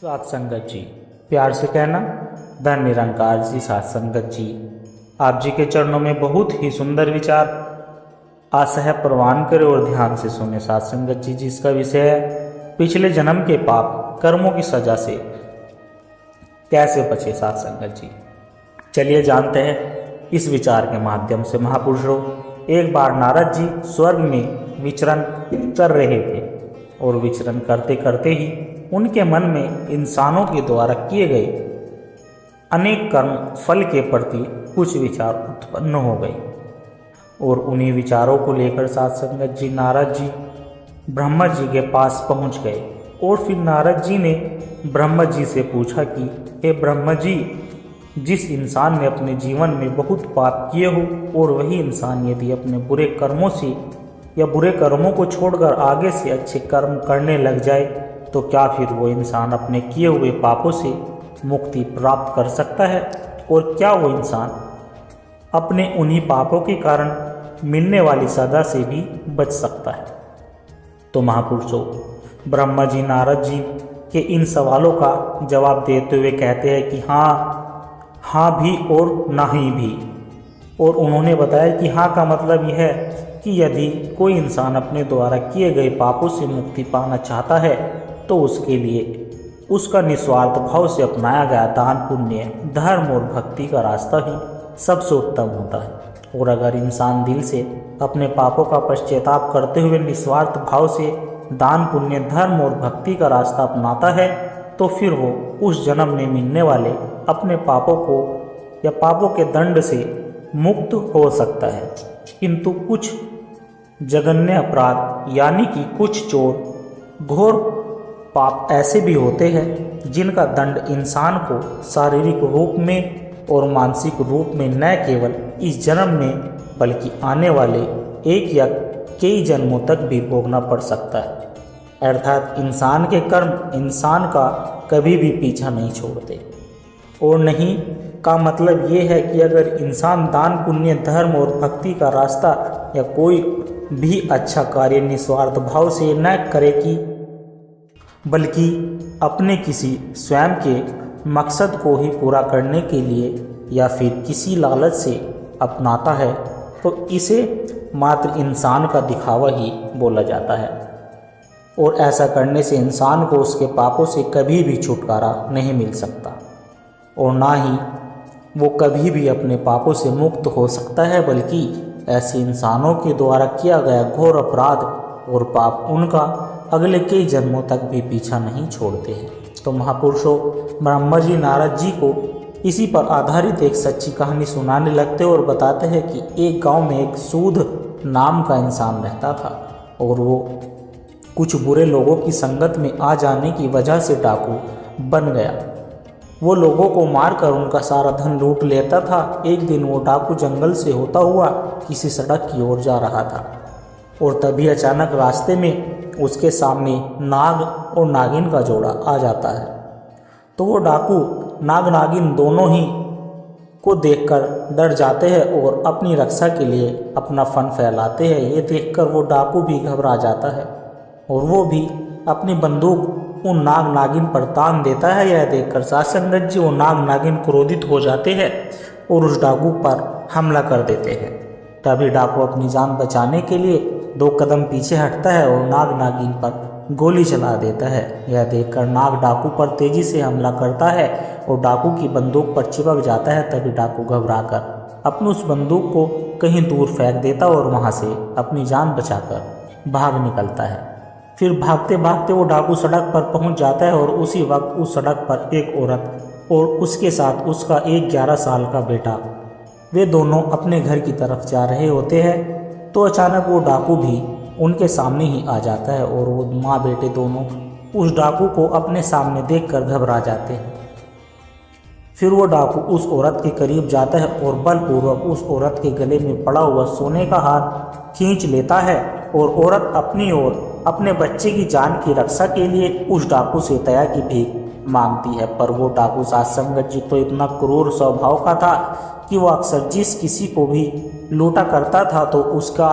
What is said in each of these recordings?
सात संगत जी, प्यार से कहना धन निरंकार जी। सात संगत जी, आप जी के चरणों में बहुत ही सुंदर विचार आशय प्रवान करें और ध्यान से सुने। सात संगत जी, जिसका विषय है पिछले जन्म के पाप कर्मों की सजा से कैसे बचे। सात संगत जी, चलिए जानते हैं इस विचार के माध्यम से। महापुरुषों, एक बार नारद जी स्वर्ग में विचरण कर रहे थे और विचरण करते करते ही उनके मन में इंसानों के द्वारा किए गए अनेक कर्म फल के प्रति कुछ विचार उत्पन्न हो गए और उन्हीं विचारों को लेकर सात संगत जी नारद जी ब्रह्मा जी के पास पहुंच गए। और फिर नारद जी ने ब्रह्मा जी से पूछा कि हे ब्रह्मा जी, जिस इंसान ने अपने जीवन में बहुत पाप किए हो और वही इंसान यदि अपने बुरे कर्मों से या बुरे कर्मों को छोड़कर आगे से अच्छे कर्म करने लग जाए तो क्या फिर वो इंसान अपने किए हुए पापों से मुक्ति प्राप्त कर सकता है? और क्या वो इंसान अपने उन्हीं पापों के कारण मिलने वाली सजा से भी बच सकता है? तो महापुरुषों, ब्रह्मा जी नारद जी के इन सवालों का जवाब देते हुए कहते हैं कि हाँ भी और नहीं भी। और उन्होंने बताया कि हाँ का मतलब यह है कि यदि कोई इंसान अपने द्वारा किए गए पापों से मुक्ति पाना चाहता है तो उसके लिए उसका निस्वार्थ भाव से अपनाया गया दान पुण्य धर्म और भक्ति का रास्ता ही सबसे उत्तम होता है। और अगर इंसान दिल से अपने पापों का पश्चाताप करते हुए निस्वार्थ भाव से दान पुण्य धर्म और भक्ति का रास्ता अपनाता है तो फिर वो उस जन्म में मिलने वाले अपने पापों को या पापों के दंड से मुक्त हो सकता है। किंतु कुछ जघन्य अपराध यानी कि कुछ चोर घोर पाप ऐसे भी होते हैं जिनका दंड इंसान को शारीरिक रूप में और मानसिक रूप में न केवल इस जन्म में बल्कि आने वाले एक या कई जन्मों तक भी भोगना पड़ सकता है। अर्थात इंसान के कर्म इंसान का कभी भी पीछा नहीं छोड़ते। और नहीं का मतलब ये है कि अगर इंसान दान पुण्य धर्म और भक्ति का रास्ता या कोई भी अच्छा कार्य निस्वार्थ भाव से न करे कि बल्कि अपने किसी स्वयं के मकसद को ही पूरा करने के लिए या फिर किसी लालच से अपनाता है तो इसे मात्र इंसान का दिखावा ही बोला जाता है। और ऐसा करने से इंसान को उसके पापों से कभी भी छुटकारा नहीं मिल सकता और ना ही वो कभी भी अपने पापों से मुक्त हो सकता है, बल्कि ऐसे इंसानों के द्वारा किया गया घोर अपराध और पाप उनका अगले कई जन्मों तक भी पीछा नहीं छोड़ते हैं। तो महापुरुषों, ब्रह्मा जी नारद जी को इसी पर आधारित एक सच्ची कहानी सुनाने लगते और बताते हैं कि एक गांव में एक सूद नाम का इंसान रहता था और वो कुछ बुरे लोगों की संगत में आ जाने की वजह से डाकू बन गया। वो लोगों को मारकर उनका सारा धन लूट लेता था। एक दिन वो डाकू जंगल से होता हुआ किसी सड़क की ओर जा रहा था और तभी अचानक रास्ते में उसके सामने नाग और नागिन का जोड़ा आ जाता है। तो वो डाकू नाग नागिन दोनों ही को देखकर डर जाते हैं और अपनी रक्षा के लिए अपना फन फैलाते हैं। ये देखकर वो डाकू भी घबरा जाता है और वो भी अपनी बंदूक उन नाग नागिन पर तान देता है। यह देखकर सात संगत जी वो नाग नागिन क्रोधित हो जाते हैं और उस डाकू पर हमला कर देते हैं। तभी डाकू अपनी जान बचाने के लिए 2 कदम पीछे हटता है और नाग नागिन पर गोली चला देता है। यह देखकर नाग डाकू पर तेजी से हमला करता है और डाकू की बंदूक पर चिपक जाता है। तभी डाकू घबराकर अपनी उस बंदूक को कहीं दूर फेंक देता और वहां से अपनी जान बचाकर भाग निकलता है। फिर भागते भागते वो डाकू सड़क पर पहुंच जाता है और उसी वक्त उस सड़क पर एक औरत और उसके साथ उसका एक 11 साल का बेटा, वे दोनों अपने घर की तरफ जा रहे होते हैं। तो अचानक वो डाकू भी उनके सामने ही आ जाता है और वो माँ बेटे दोनों उस डाकू को अपने सामने देखकर घबरा जाते हैं। फिर वो डाकू उस औरत के करीब जाता है और बलपूर्वक उस औरत के गले में पड़ा हुआ सोने का हार खींच लेता है और औरत अपनी ओर अपने बच्चे की जान की रक्षा के लिए उस डाकू से दया की भीख मांगती है। पर वो डाकू सात संगत जी तो इतना क्रूर स्वभाव का था कि वो अक्सर जिस किसी को भी लूटा करता था तो उसका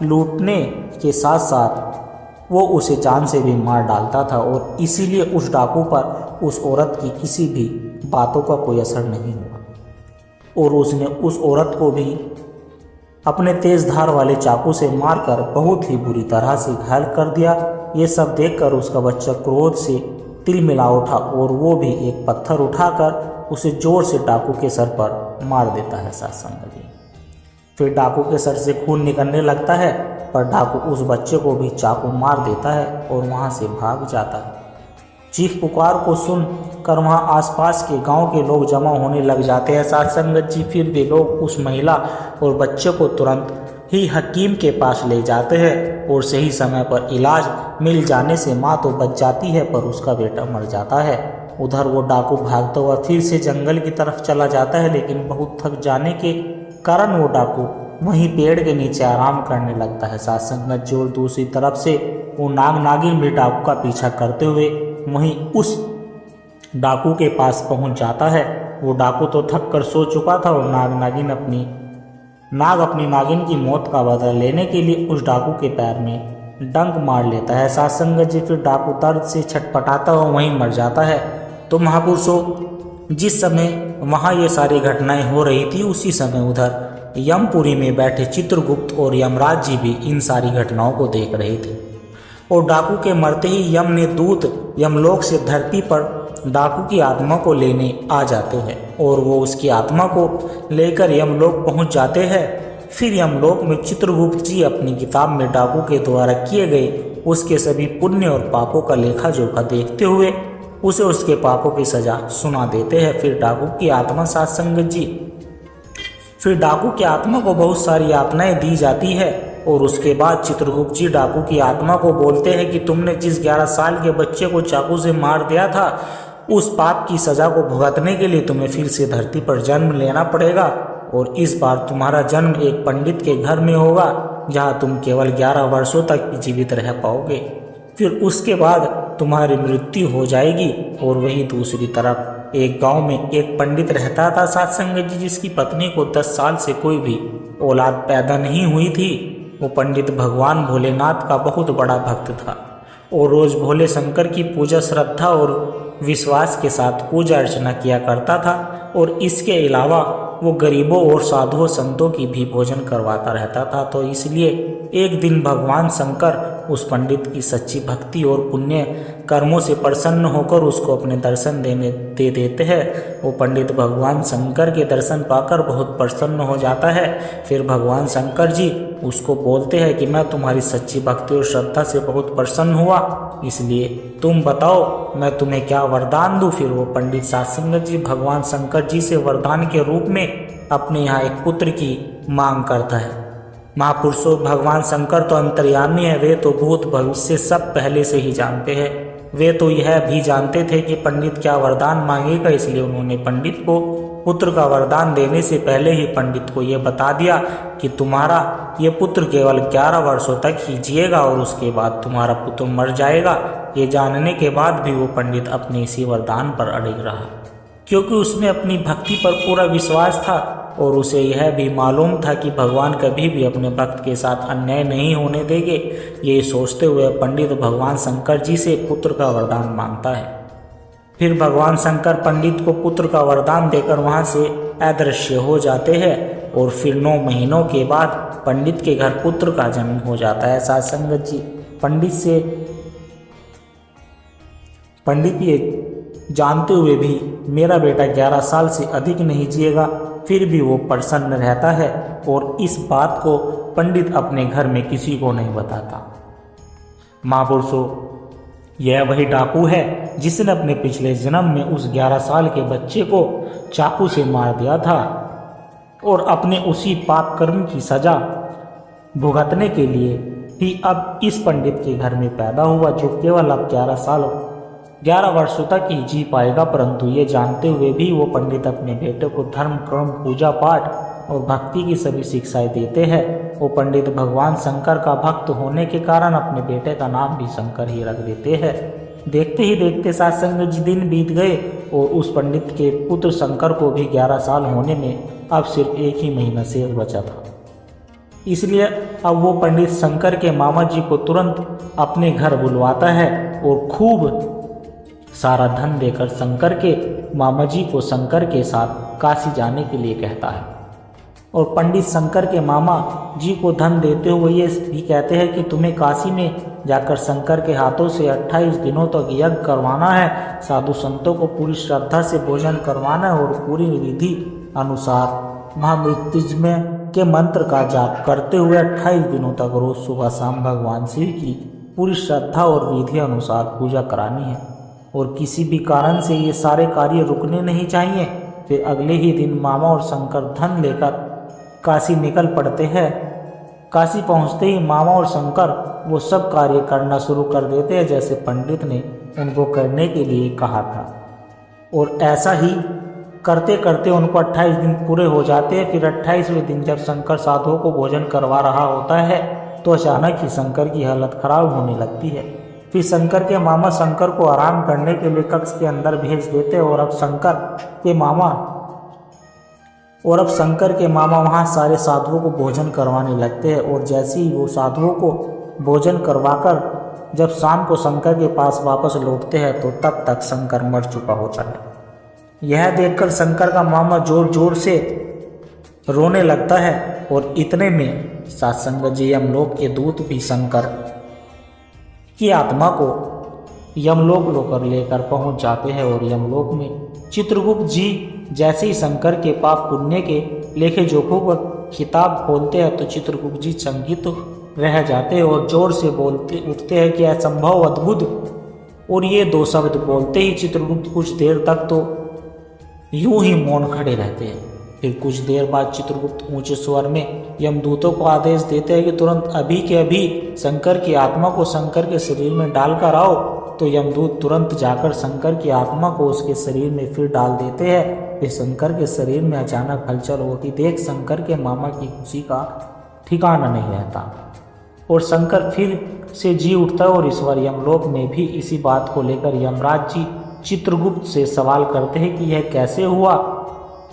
लूटने के साथ साथ वो उसे जान से भी मार डालता था और इसीलिए उस डाकू पर उस औरत की किसी भी बातों का कोई असर नहीं हुआ और उसने उस औरत को भी अपने तेज धार वाले चाकू से मारकर बहुत ही बुरी तरह से घायल कर दिया। ये सब देखकर उसका बच्चा क्रोध से तिलमिला उठा और वो भी एक पत्थर उठाकर उसे जोर से डाकू के सर पर मार देता है साथ संगत जी। फिर डाकू के सर से खून निकलने लगता है, पर डाकू उस बच्चे को भी चाकू मार देता है और वहाँ से भाग जाता है। चीख पुकार को सुन कर वहाँ आसपास के गांव के लोग जमा होने लग जाते हैं साथ संगत जी। फिर वे लोग उस महिला और बच्चे को तुरंत ही हकीम के पास ले जाते हैं और सही समय पर इलाज मिल जाने से माँ तो बच जाती है, पर उसका बेटा मर जाता है। उधर वो डाकू भागता हुआ फिर से जंगल की तरफ चला जाता है, लेकिन बहुत थक जाने के कारण वो डाकू वहीं पेड़ के नीचे आराम करने लगता है साथ संगत जी। और दूसरी तरफ से वो नाग नागिन भी डाकू का पीछा करते हुए वहीं उस डाकू के पास पहुंच जाता है। वो डाकू तो थक कर सो चुका था और नाग अपनी नागिन की मौत का बदला लेने के लिए उस डाकू के पैर में डंक मार लेता है साथ संगत जी। फिर डाकू दर्द से छटपटाता हुआ वहीं मर जाता है। तो महापुरुषों, जिस समय वहाँ ये सारी घटनाएं हो रही थी, उसी समय उधर यमपुरी में बैठे चित्रगुप्त और यमराज जी भी इन सारी घटनाओं को देख रहे थे। और डाकू के मरते ही यम ने दूत यमलोक से धरती पर डाकू की आत्मा को लेने आ जाते हैं और वो उसकी आत्मा को लेकर यमलोक पहुंच जाते हैं। फिर यमलोक में चित्रगुप्त जी अपनी किताब में डाकू के द्वारा किए गए उसके सभी पुण्य और पापों का लेखा जोखा देखते हुए उसे उसके पापों की सजा सुना देते हैं। फिर डाकू की आत्मा साथ संगत जी, फिर डाकू की आत्मा को बहुत सारी यातनाएं दी जाती है और उसके बाद चित्रगुप्त जी डाकू की आत्मा को बोलते हैं कि तुमने जिस 11 साल के बच्चे को चाकू से मार दिया था, उस पाप की सजा को भुगतने के लिए तुम्हें फिर से धरती पर जन्म लेना पड़ेगा और इस बार तुम्हारा जन्म एक पंडित के घर में होगा, जहाँ तुम केवल 11 वर्षों तक जीवित रह पाओगे। फिर उसके बाद तुम्हारी मृत्यु हो जाएगी। और वही दूसरी तरफ एक गांव में एक पंडित रहता था साथ संगत जी, जिसकी पत्नी को 10 साल से कोई भी औलाद पैदा नहीं हुई थी। वो पंडित भगवान भोलेनाथ का बहुत बड़ा भक्त था और रोज भोले शंकर की पूजा श्रद्धा और विश्वास के साथ पूजा अर्चना किया करता था और इसके अलावा वो गरीबों और साधुओं संतों की भी भोजन करवाता रहता था। तो इसलिए एक दिन भगवान शंकर उस पंडित की सच्ची भक्ति और पुण्य कर्मों से प्रसन्न होकर उसको अपने दर्शन दे देते हैं। वो पंडित भगवान शंकर के दर्शन पाकर बहुत प्रसन्न हो जाता है। फिर भगवान शंकर जी उसको बोलते हैं कि मैं तुम्हारी सच्ची भक्ति और श्रद्धा से बहुत प्रसन्न हुआ, इसलिए तुम बताओ मैं तुम्हें क्या वरदान दूं। फिर वो पंडित साथ संगत जी भगवान शंकर जी से वरदान के रूप में अपने यहाँ एक पुत्र की मांग करता है। महापुरुषों, भगवान शंकर तो अंतर्यामी है, वे तो भूत भविष्य सब पहले से ही जानते हैं। वे तो यह भी जानते थे कि पंडित क्या वरदान मांगेगा, इसलिए उन्होंने पंडित को पुत्र का वरदान देने से पहले ही पंडित को यह बता दिया कि तुम्हारा ये पुत्र केवल 11 वर्षों तक ही जिएगा और उसके बाद तुम्हारा पुत्र मर जाएगा। ये जानने के बाद भी वो पंडित अपने इसी वरदान पर अड़िग रहा, क्योंकि उसमें अपनी भक्ति पर पूरा विश्वास था और उसे यह भी मालूम था कि भगवान कभी भी अपने भक्त के साथ अन्याय नहीं होने देंगे। ये सोचते हुए पंडित भगवान शंकर जी से पुत्र का वरदान मांगता है। फिर भगवान शंकर पंडित को पुत्र का वरदान देकर वहां से अदृश्य हो जाते हैं और फिर 9 महीनों के बाद पंडित के घर पुत्र का जन्म हो जाता है। साथ संगत जी, पंडित ये जानते हुए भी मेरा बेटा 11 साल से अधिक नहीं जिएगा, फिर भी वो प्रसन्न रहता है और इस बात को पंडित अपने घर में किसी को नहीं बताता। महापुरुषों, यह वही डाकू है जिसने अपने पिछले जन्म में उस 11 साल के बच्चे को चाकू से मार दिया था और अपने उसी पाप कर्म की सजा भुगतने के लिए ही अब इस पंडित के घर में पैदा हुआ, जो केवल अब 11 वर्षों तक ही जी पाएगा। परंतु ये जानते हुए भी वो पंडित अपने बेटे को धर्म, कर्म, पूजा पाठ और भक्ति की सभी शिक्षाएं देते हैं। वो पंडित भगवान शंकर का भक्त होने के कारण अपने बेटे का नाम भी शंकर ही रख देते हैं। देखते ही देखते साथ संगत जी दिन बीत गए और उस पंडित के पुत्र शंकर को भी 11 साल होने में अब सिर्फ 1 ही महीना शेष बचा था। इसलिए अब वो पंडित शंकर के मामा जी को तुरंत अपने घर बुलवाता है और खूब सारा धन देकर शंकर के मामा जी को शंकर के साथ काशी जाने के लिए कहता है। और पंडित शंकर के मामा जी को धन देते हुए ये भी कहते हैं कि तुम्हें काशी में जाकर शंकर के हाथों से 28 दिनों तक यज्ञ करवाना है, साधु संतों को पूरी श्रद्धा से भोजन करवाना है और पूरी विधि अनुसार महामृत्युंजय के मंत्र का जाप करते हुए 28 दिनों तक रोज सुबह शाम भगवान शिव की पूरी श्रद्धा और विधि अनुसार पूजा करानी है। और किसी भी कारण से ये सारे कार्य रुकने नहीं चाहिए। फिर अगले ही दिन मामा और शंकर धन लेकर काशी निकल पड़ते हैं। काशी पहुंचते ही मामा और शंकर वो सब कार्य करना शुरू कर देते हैं जैसे पंडित ने उनको करने के लिए कहा था। और ऐसा ही करते करते उनको 28 दिन पूरे हो जाते हैं। फिर 28वें दिन जब शंकर साधुओं को भोजन करवा रहा होता है तो अचानक ही शंकर की हालत खराब होने लगती है। फिर शंकर के मामा शंकर को आराम करने के लिए कक्ष के अंदर भेज देते हैं। और अब शंकर के मामा वहाँ सारे साधुओं को भोजन करवाने लगते हैं। और जैसे ही वो साधुओं को भोजन करवाकर जब शाम को शंकर के पास वापस लौटते हैं तो तब तक शंकर मर चुका होता है। यह देखकर शंकर का मामा जोर जोर से रोने लगता है। और इतने में सत्संग जी यमलोक के दूत भी शंकर की आत्मा को यमलोक लेकर पहुंच जाते हैं। और यमलोक में चित्रगुप्त जी जैसे ही शंकर के पाप पुण्य के लेखे जोखों का किताब खोलते हैं तो चित्रगुप्त जी चकित रह जाते हैं और जोर से बोलते उठते हैं कि असंभव अद्भुत। और ये दो शब्द बोलते ही चित्रगुप्त कुछ देर तक तो यूं ही मौन खड़े रहते हैं। फिर कुछ देर बाद चित्रगुप्त ऊंचे स्वर में यमदूतों को आदेश देते हैं कि तुरंत अभी के अभी शंकर की आत्मा को शंकर के शरीर में डालकर आओ। तो यमदूत तुरंत जाकर शंकर की आत्मा को उसके शरीर में फिर डाल देते हैं। फिर शंकर के शरीर में अचानक हलचल होती देख शंकर के मामा की खुशी का ठिकाना नहीं रहता और शंकर फिर से जी उठता है। और ईश्वर यमलोक में भी इसी बात को लेकर यमराज जी चित्रगुप्त से सवाल करते हैं कि यह कैसे हुआ।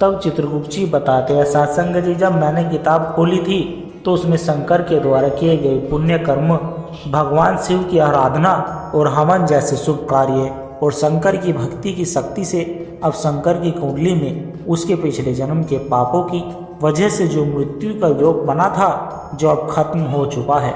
तब चित्रगुप्त जी बताते हैं, सत्संग जी जब मैंने किताब खोली थी तो उसमें शंकर के द्वारा किए गए पुण्य कर्म, भगवान शिव की आराधना और हवन जैसे शुभ कार्य और शंकर की भक्ति की शक्ति से अब शंकर की कुंडली में उसके पिछले जन्म के पापों की वजह से जो मृत्यु का योग बना था जो अब खत्म हो चुका है।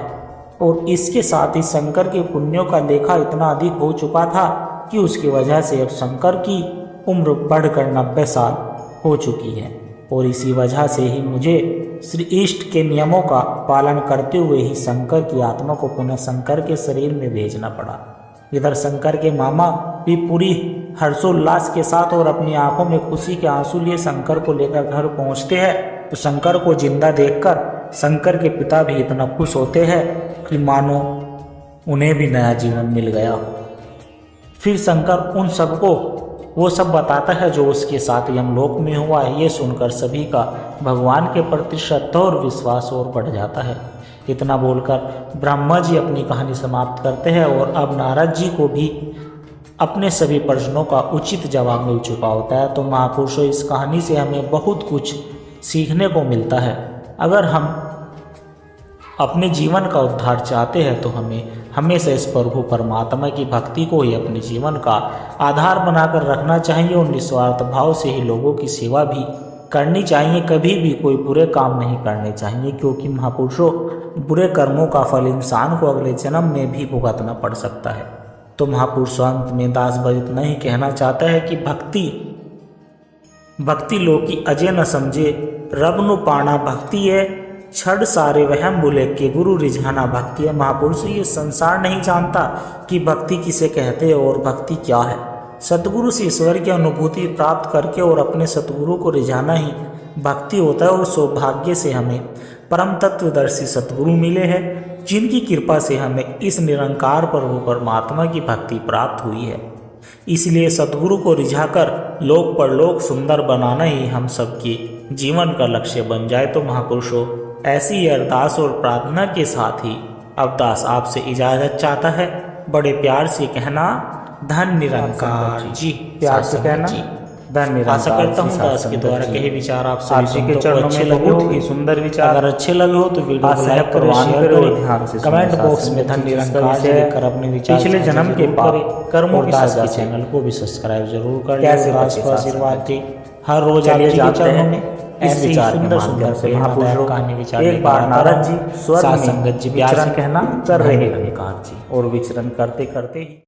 और इसके साथ ही शंकर के पुण्यों का लेखा इतना अधिक हो चुका था कि उसकी वजह से अब शंकर की उम्र बढ़कर 90 साल हो चुकी है। और इसी वजह से ही मुझे श्री इष्ट के नियमों का पालन करते हुए ही शंकर की आत्मा को पुनः शंकर के शरीर में भेजना पड़ा। इधर शंकर के मामा भी पूरी हर्षोल्लास के साथ और अपनी आंखों में खुशी के आंसू लिए शंकर को लेकर घर पहुंचते हैं। तो शंकर को जिंदा देखकर शंकर के पिता भी इतना खुश होते हैं कि मानो उन्हें भी नया जीवन मिल गया हो। फिर शंकर उन सबको वो सब बताता है जो उसके साथ यमलोक में हुआ है। ये सुनकर सभी का भगवान के प्रति श्रद्धा और विश्वास और बढ़ जाता है। इतना बोलकर ब्रह्मा जी अपनी कहानी समाप्त करते हैं और अब नारद जी को भी अपने सभी प्रश्नों का उचित जवाब मिल चुका होता है। तो महापुरुषों, इस कहानी से हमें बहुत कुछ सीखने को मिलता है। अगर हम अपने जीवन का उद्धार चाहते हैं तो हमें हमेशा इस प्रभु परमात्मा की भक्ति को ही अपने जीवन का आधार बनाकर रखना चाहिए और निस्वार्थ भाव से ही लोगों की सेवा भी करनी चाहिए। कभी भी कोई बुरे काम नहीं करने चाहिए, क्योंकि महापुरुषों, बुरे कर्मों का फल इंसान को अगले जन्म में भी भुगतना पड़ सकता है। तो महापुरुषों, अंत में दास भज इतना ही कहना चाहता है कि भक्ति लोकी अजय न समझे, रब नु पाना भक्ति है, छड़ सारे वहम बुले के गुरु रिझाना भक्ति है। महापुरुष, ये संसार नहीं जानता कि भक्ति किसे कहते हैं और भक्ति क्या है। सतगुरु से ईश्वर की अनुभूति प्राप्त करके और अपने सतगुरु को रिझाना ही भक्ति होता है। और सौभाग्य से हमें परम तत्वदर्शी सतगुरु मिले हैं, जिनकी कृपा से हमें इस निरंकार प्रभु परमात्मा की भक्ति प्राप्त हुई है। इसलिए सतगुरु को रिझाकर लोक परलोक सुंदर बनाना ही हम सबके जीवन का लक्ष्य बन जाए। तो महापुरुषों, ऐसी ही अरदास और प्रार्थना के साथ ही अब दास आपसे इजाजत चाहता है। बड़े प्यार से कहना, धन निरंकार जी। प्यार से कहना, धन निरंकार आशा करता हूँ जी दास के सत्संग द्वारा जी। कहे विचार आप आप सभी जी के संतों को चरणों अच्छे में लगे बहुत हो। ही सुंदर विचार, अगर अच्छे लगे हो तो वीडियो को आशा लाइक करें, प्रवान शेयर करें और करें, ध्यान से कमेंट सुने बॉक्स में सत्संग धन जी, जिसका निरंकार जी विषय लिखकर अपने विचार पिछले साझा जन्म के जरूर पाप करें कर्मों और की दास सजा के से चैनल को भी सब्सक्राइब जरूर कर ले कैसे और दास बचे को आशीर्वाद सत्संग दे। हर रोज आप चलिए जी के जानते चरणों हैं में इस ऐसे ही विचार के सुंदर माध्यम सुंदर से। प्रेरणादायक महापुरुषों कहानी विचार एक लेकर बार आता नारद रहूं। जी स्वर्ग सात में संगत जी प्यार विचरण से कहना कर धन रहे थे निरंकार जी। और विचरण करते करते ही